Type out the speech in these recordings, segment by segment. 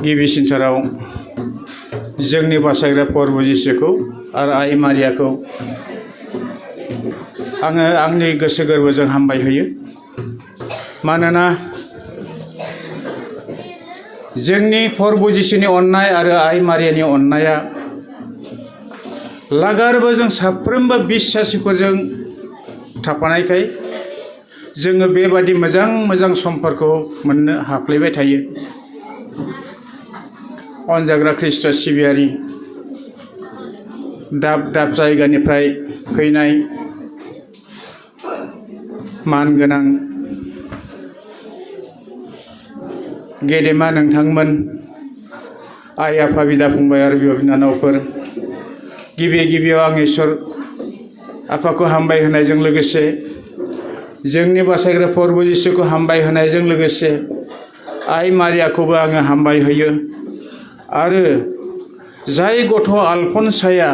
गिबिसिनथाराव जोंनि बासायग्रा प्रभु जिसुखौ आरो आइ मारियाखौ आङो आंनि गोसो गोरबोजों हामबाय होयो। मानोना जोंनि प्रभु जिसुनि अननाय आरो आइ मारियानि अननाया लागारबो जों साफ्रोमबो बिश्वासिफोरजों थाफानायखाय जोङो बेबादि मोजां मोजां समफोरखौ मोननो हाफ्लेबाय थायो। अनजाग्रा ख्रिस्ट' सिबियारि दाब दाब जायगानिफ्राय फैनाय मानगोनां गेदेमा नोंथांमोन, आइ आफा बिदा फंबाय आरो बिब' बिनानावफोर, गिबियाव आं इसोर आफाखौ हामबाय होनायजों लोगोसे जोंनि बासायग्रा प्रभु जिसुखौ हामबाय होनायजों लोगोसे आइ मारियाखौबो आङो हामबाय होयो। आरो जाय गथ' आलफनसाया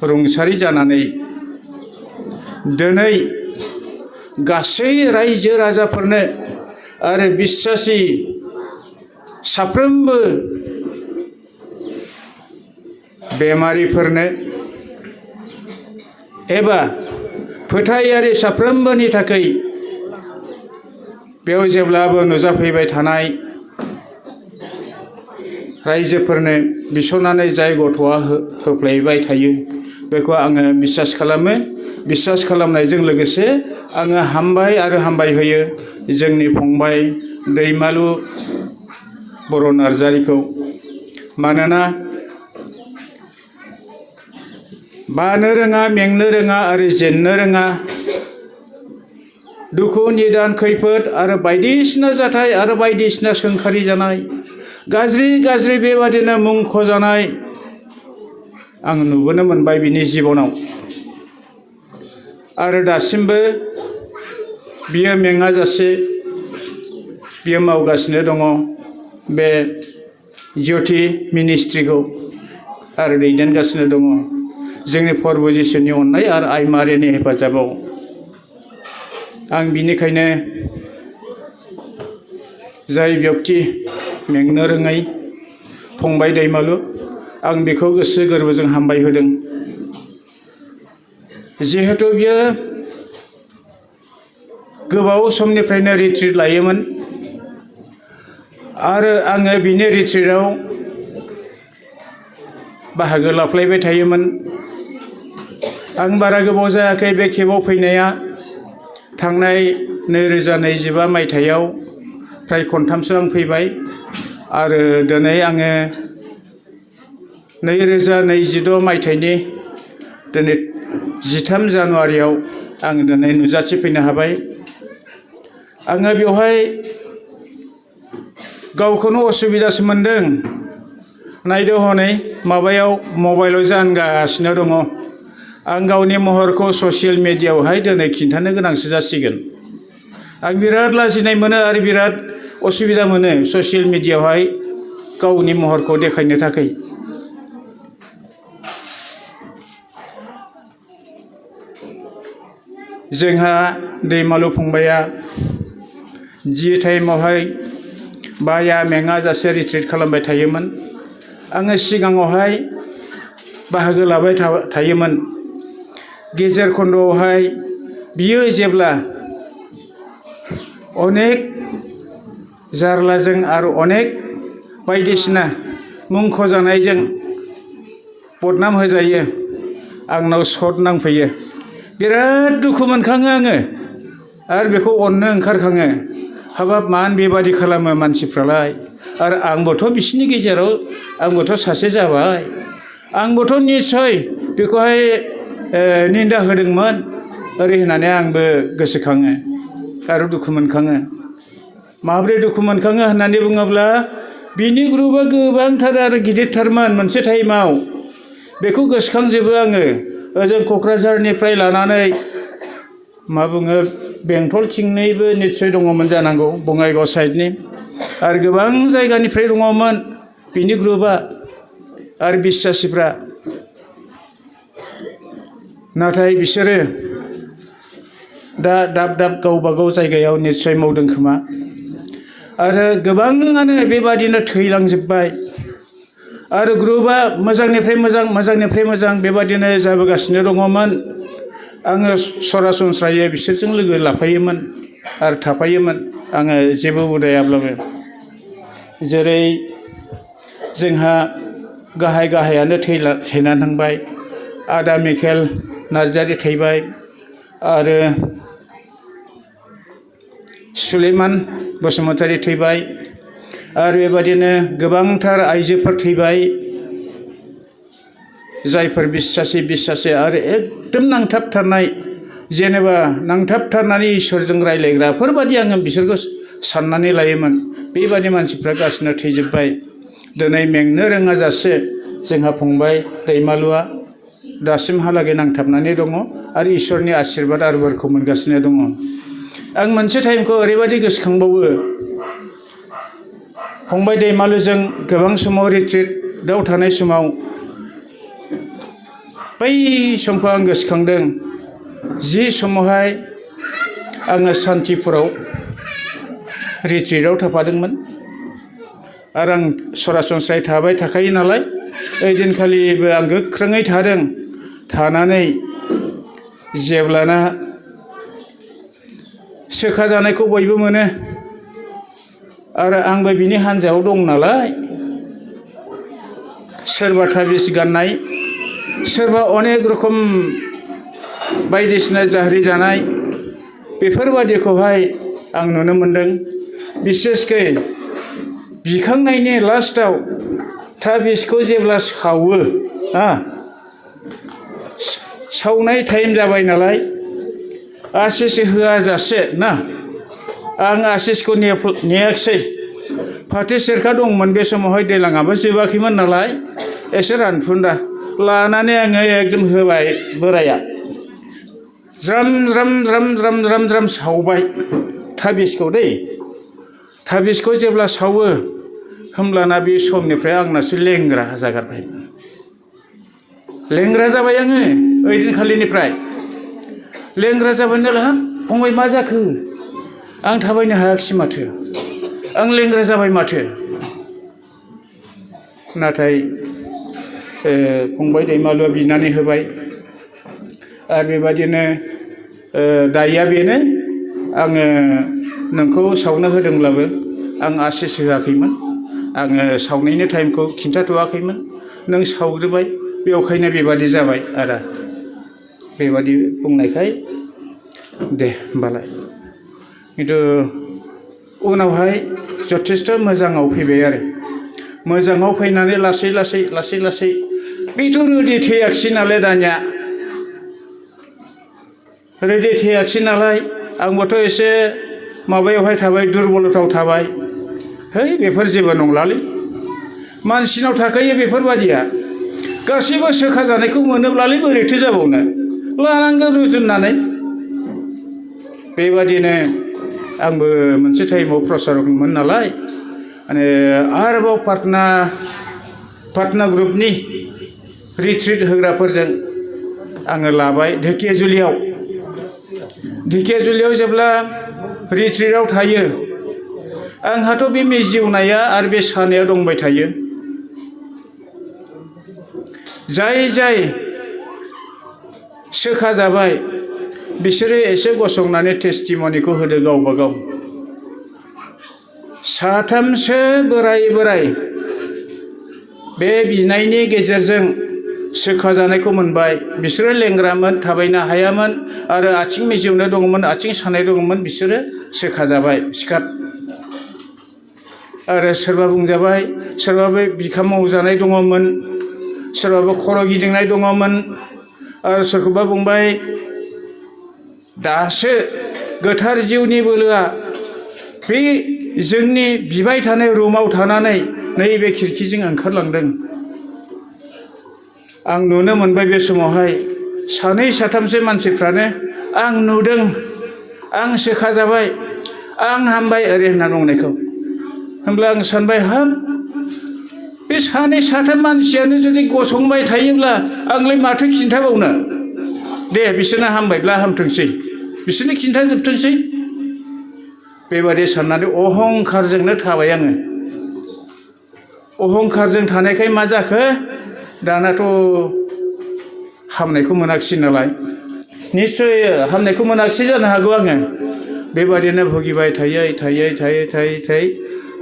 रुंसारि जानानै दिनै गासै रायजो राजाफोरनो आरो बिश्वासि साफ्रोमबो बेमारिफोरनो एबा फोथायारि साफ्रोमबोनि थाखाय बेयाव जेब्लाबो नुजाफैबाय थानाय रायजोफोरनो बिस'नानै जाय गथ'आ होफ्लेबाय थायो बेखौ आङो बिसास खालामो। बिसास खालामनायजों लोगोसे आङो हामबाय आरो हामबाय होयो जोंनि फंबाय दैमालु बर' नार्जारिखौ। मानोना बानो रोङा, मेंनो रोङा आरो जेननो रोङा, दुखु निदान खैफोद आरो बायदिसिना जाथाय आरो बायदिसिना सोंखारि जानाय गाज्रि बेबादिनो मुंख'जानाय आं नुबोनो मोनबाय बिनि जिबनाव। आरो दासिमबो बियो मेङाजासे बियो मावगासिनो दङ बे ज्योति मिनिस्ट्रिखौ आरो दैदेनगासिनो दङ जोंनि प्रभु जिसुनि अननाय आरो आइ मारियानि हेफाजाबाव। आं बिनिखायनो जाय व्यक्ति मेंनो रोङै फंबाय दैमालु, आं बेखौ गोसो गोरबोजों हामबाय होदों। जिहेथु बियो गोबाव समनिफ्रायनो रिट्रिट लायोमोन आरो आङो बिनि रिट्रिटआव बाहागो लाफ्लायबाय थायोमोन। आं बारा गोबाव जायाखै बे खेबाव फैनाया, थांनाय 2025 मायथाइयाव फ्राय खनथामसो आं फैबाय आरो दिनै आङो 2026 मायथाइनि दिनै 13 जानुवारियाव आं दिनै नुजाथिफैनो हाबाय। आङो बेवहाय गावखौनो असुबिदासो मोनदों। नायदो हनै माबायाव मबाइलाव जानगासिनो दङ। आं गावनि महरखौ ससियेल मिडियायावहाय दिनै खिन्थानो गोनांसो जासिगोन। आं बिराद लाजिनाय मोनो आरो बिराद असुबिदा मोनो ससियेल मिडियायावहाय गावनि महरखौ देखायनो थाखाय। जोंहा दैमालु फंबाया जि टाइमावहाय बाया मेङाजासे रिट्रिट खालामबाय थायोमोन, आङो सिगाङावहाय बाहागो लाबाय थायोमोन। गेजेर खन्द'आवहाय बियो जेब्ला अनेक जारलाजों आरो अनेक बायदिसिना मुंख'जानायजों बदनाम होजायो, आंनाव शर्ट नांफैयो। बिराद दुखु मोनखाङो आङो आरो बेखौ अननो ओंखारखाङो। हाबाब मानो बेबादि खालामो मानसिफ्रालाय, आरो आंबोथ' बिसोरनि गेजेराव आंबोथ' सासे जाबाय, आंबोथ' निस्सय बेखौहाय निन्दा होदोंमोन ओरै होननानै आंबो गोसोखाङो आरो दुखु मोनखाङो। माब्रै दुखु मोनखाङो होननानै बुङोब्ला बिनि ग्रुपआ गोबांथार आरो गिदिरथारमोन मोनसे टाइमाव। बेखौ गोसोखांजोबो आङो। ओजों क'क्राझारनिफ्राय लानानै मा बुङो बेंटलथिंनिबो निस्सय दङमोन जानांगौ, बङाइगाव साइडनि आरो गोबां जायगानिफ्राय दङमोन बिनि ग्रुपआ आरो बिश्वासिफ्रा। नाथाय बिसोरो दा दाब दाब गावबागाव जायगायाव निस्सय मावदों खोमा। आरो गोबाङानो बेबादिनो थैलांजोब्बाय आरो ग्रुपआ मोजांनिफ्राय मोजां बेबादिनो जाबोगासिनो दङमोन। आङो सरासनस्रायै बिसोरजों लोगो लाफायोमोन आरो थाफायोमोन आङो जेबो उदायाब्लाबो। जेरै जोंहा गाहायानो थैनानै थांबाय, आदा मिखेल नार्जारि थैबाय आरो सुलेमान बसुमतारी थैबाय आरो बेबादिनो गोबांथार आइजोफोर थैबाय जायफोर बिसासे आरो एकदम नांथाबथारनाय जेनेबा नांथाबथारनानै इसोरजों रायज्लायग्राफोर बादि आङो बिसोरखौ साननानै लायोमोन। बेबादि मानसिफ्रा गासिनो थैजोब्बाय। दिनै मेंनो रोङाजासे जोंहा फंबाय दैमालुआ दासिमहालागै नांथाबनानै दङ आरो इसोरनि आशीर्बाद आरो बोरखौ मोनगासिनो दङ। आं मोनसे टाइमखौ ओरैबायदि गोसोखांबावो, फंबाय दैमालुजों गोबां समाव रिट्रिटआव थानाय समाव बै समखौ आं गोसोखांदों। जि समावहाय आङो सान्तिपुराव रिट्रिटआव थाफादोंमोन आरो आं सरासनस्रायै थाबाय थाखायो नालाय, ओइदिनखालिबो आं गोख्रोङै थादों। थानानै जेब्लाना सोखाजानायखौ बयबो मोनो आरो आंबो बिनि हान्जायाव दं नालाय, सोरबा ताबिज गाननाय, सोरबा अनेक रोखोम बायदिसिना जाह्रि जानाय, बेफोरबादिखौहाय आं नुनो मोनदों। बिसेसकै बिखांनायनि लास्टआव ताबिजखौ जेब्ला सावो, सावनाय टाइम जाबाय नालाय, आशिष होआजासे आं आशिषखौ नेयाखिसै। फाथो सेरखा दंमोन बे समावहाय, दैलाङाबो जोबाखैमोन नालाय, एसे रानफुन्दा लानानै आङो एकदम होबाय। बोराया ज्राम सावबाय ताबिजखौ ताबिजखौ जेब्ला सावो होमब्लाना बे समनिफ्राय आंनासो लेंग्रा जागारबाय। लेंग्रा जाबाय आङो ओइदिनखालिनिफ्राय। लेंग्रा जाबाय नालाय, फंबाय मा जाखो? आं थाबायनो हायाखिसै माथो, आं लेंग्रा जाबाय माथो। नाथाय फंबाय दैमालुआ बिनानै होबाय आरो बेबादिनो दायया बेनो, आङो नोंखौ सावनो होदोंब्लाबो आं आशिष होआखैमोन, आङो सावनायनि टाइमखौ खिन्थाथ'वाखैमोन, नों सावग्रोबाय बेखायनो बेबादि जाबाय आदा। बेबादि बुंनायखाय दे होमबालाय। खिन्थु उनावहाय जथेस्थ' मोजाङाव फैबाय आरो मोजाङाव फैनानै लासै बेथ' रोदि थैयाखिसै नालाय, दानिया रोदि थैयाखिसै नालाय, आंबोथ' एसे माबायावहाय थाबाय, दुरबलताव थाबाय। है बेफोर जेबो नंलालै, मानसिनाव थाखायो बेफोरबादिया। गासैबो सोखा जानायखौ मोनोब्लालाय बोरैथो जाबावनो, लानांगौ रुजुननानै। बेबादिनो आंबो मोनसे टाइमाव प्रसारकमोन नालाय, माने आरोबाव पाटना ग्रुपनि रिट्रिट होग्राफोरजों आङो लाबाय ढेकियाजुलियाव जेब्ला रिट्रिटआव थायो, आंहाथ' बे मिजिवनाया आरो बे सानाया दंबाय थायो। जाय सोखा जाबाय बिसोरो एसे गसंनानै टेस्टिमनिखौ होदो गावबा गाव। साथामसो बोराय बे बिनायनि गेजेरजों सोखा जानायखौ मोनबाय। बिसोरो लेंग्रामोन, थाबायनो हायामोन आरो आथिं मिजिवनाय दङमोन, आथिं सानाय दङमोन, बिसोरो सोखा जाबाय सिखार। आरो सोरबा बुंजाबाय, सोरबाबो बिखा मावजानाय दङमोन, सोरबाबा खर' गिदिंनाय दङमोन आरो सोरखौबा बुंबाय दासो गोथार जिउनि बोलोआ बे जोंनि बिबाय थानाय रुमाव थानानै नैबे खिरखिजों ओंखारलांदों। आं नुनो मोनबाय बे समावहाय सानै साथामसो मानसिफ्रानो आं नुदों, आं सोखा जाबाय, आं हामबाय ओरै होनना बुंनायखौ। होमब्ला आं सानबाय, हाब बे सानै साथाम मानसियानो जुदि गसंबाय थायोब्ला आंलाय माथो खिन्थाबावनो। दे बिसोरनो हामबायब्ला हामथोंसै, बिसोरनो खिन्थाजोबथोंसै। बेबादि साननानै अहंखारजोंनो थाबाय आङो। अहंखारजों थानायखाय मा जाखो, दानाथ' हामनायखौ मोनाखिसै नालाय, निस्सय हामनायखौ मोनाखिसै जानो हागौ आङो। बेबादिनो भुगिबाय थायै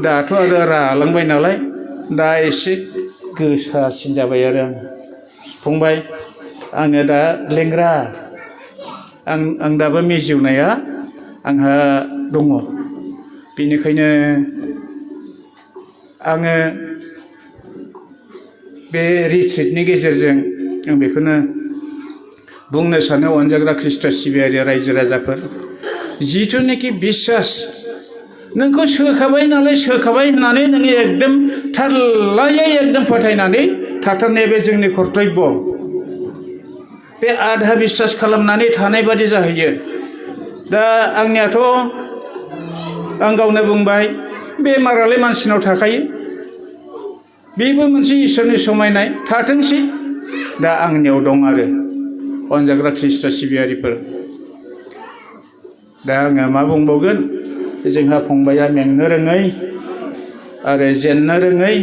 दाथ' आरो रालांबाय नालाय, दा एसे गोसासिन जाबाय आरो आं। फंबाय, आङो दा लेंग्रा, आं दाबो मिजिवनाया आंहा दङ। बेनिखायनो आङो बे रिट्रिटनि गेजेरजों आं बेखौनो बुंनो सानो, अनजाग्रा ख्रिस्ट' सिबियारि रायजो राजाफोर, जिथुनाखि बिसास, नोंखौ सोखाबाय नालाय सोखाबाय होननानै नोङो एकदम थारलायै एकदम फोथायनानै थाथारनाया बे जोंनि कर्तब्य। बे आधा बिसास खालामनानै थानाय बादि जाहैयो। दा आंनियाथ' आं गावनो बुंबाय, बेमारालाय मानसिनाव थाखायो, बेबो मोनसे इसोरनि समायनाय, थाथोंसै। दा आंनियाव दं आरो अनजाग्रा ख्रिस्ट' सिबियारिफोर। दा आङो मा बुंबावगोन, जोंहा फंबाया मेंनो रोङै आरो जेननो रोङै,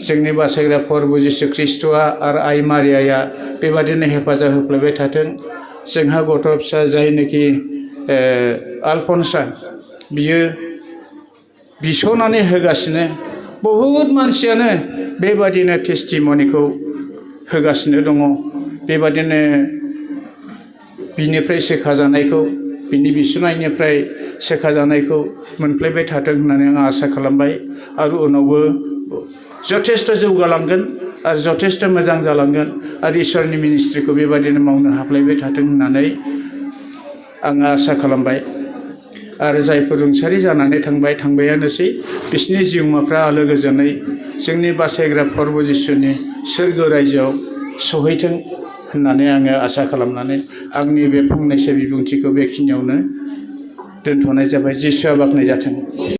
जोंनि बासायग्रा प्रभु जिसु ख्रिस्ट'आ आरो आइ मारियाया बेबादिनो हेफाजाब होफ्लेबाय थाथों। जोंहा गथ' फिसा जायनोखि आलफनसा, बियो बिस'नानै होगासिनो। बहुद मानसियानो बेबादिनो टेस्टिमनिखौ होगासिनो दङ। बेबादिनो बिनिफ्राय सेखाजानायखौ, बिनि बिसोनायनिफ्राय सेखाजानायखौ मोनफ्लेबाय थाथों होननानै आं आसा खालामबाय। आरो उनावबो जथेस्थ' जौगालांगोन आरो जथेस्थ' मोजां जालांगोन आरो इसोरनि मिनिस्ट्रिखौ बेबादिनो मावनो हाफ्लायबाय थाथों होननानै आङो आसा खालामबाय। आरो जायफोर रुंसारि जानानै थांबायानोसै, बिसोरनि जिउमाफ्रा आलो गोजोनै जोंनि बासायग्रा प्रभु जिसुनि सोरगो रायजोआव सहैथों होननानै आङो आसा खालामनानै आंनि बे फंनैसो बिबुंथिखौ बेखिनियावनो दोनथ'नाय जाबाय। जिसुआ बाख्नाय जाथों।